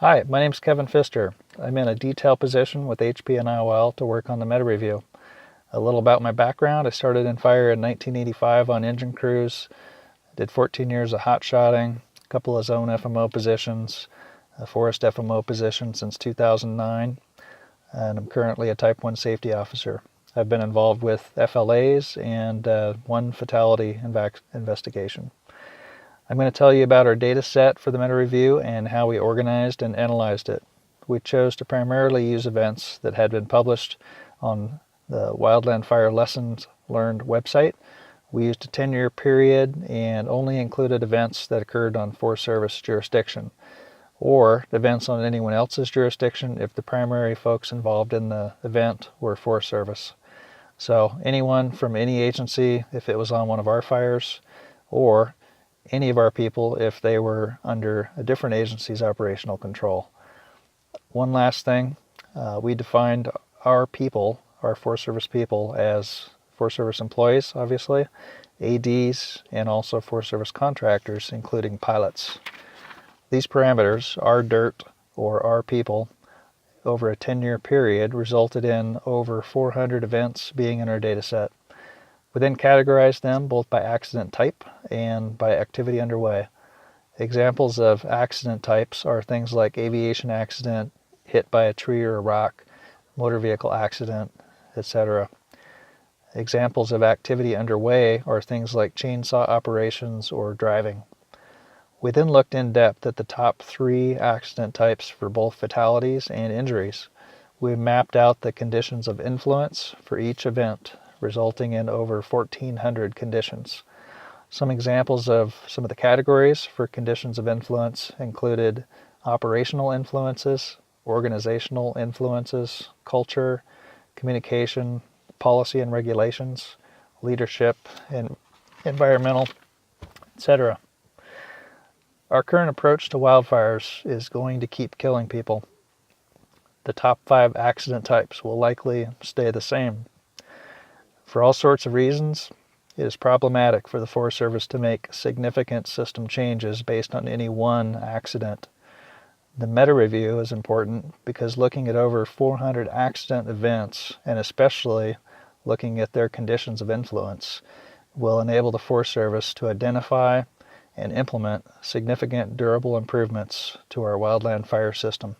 Hi, my name is Kevin Pfister. I'm in a detail position with HP&IOL to work on the meta review. A little about my background: I started in fire in 1985 on engine crews, did 14 years of hot shotting, a couple of zone FMO positions, a forest FMO position since 2009, and I'm currently a Type 1 safety officer. I've been involved with FLAs and one fatality investigation. I'm going to tell you about our data set for the meta review and how we organized and analyzed it. We chose to primarily use events that had been published on the Wildland Fire Lessons Learned website. We used a 10-year period and only included events that occurred on Forest Service jurisdiction, or events on anyone else's jurisdiction if the primary folks involved in the event were Forest Service. So anyone from any agency if it was on one of our fires, or any of our people if they were under a different agency's operational control. One last thing, we defined our people, our Forest Service people, as Forest Service employees, obviously, ADs, and also Forest Service contractors, including pilots. These parameters, our dirt or our people, over a 10-year period resulted in over 400 events being in our data set. We then categorized them both by accident type and by activity underway. Examples of accident types are things like aviation accident, hit by a tree or a rock, motor vehicle accident, etc. Examples of activity underway are things like chainsaw operations or driving. We then looked in depth at the top 3 accident types for both fatalities and injuries. We mapped out the conditions of influence for each event, resulting in over 1,400 conditions. Some examples of some of the categories for conditions of influence included operational influences, organizational influences, culture, communication, policy and regulations, leadership, and environmental, etc. Our current approach to wildfires is going to keep killing people. The top 5 accident types will likely stay the same. For all sorts of reasons, it is problematic for the Forest Service to make significant system changes based on any one accident. The meta review is important because looking at over 400 accident events, and especially looking at their conditions of influence, will enable the Forest Service to identify and implement significant durable improvements to our wildland fire system.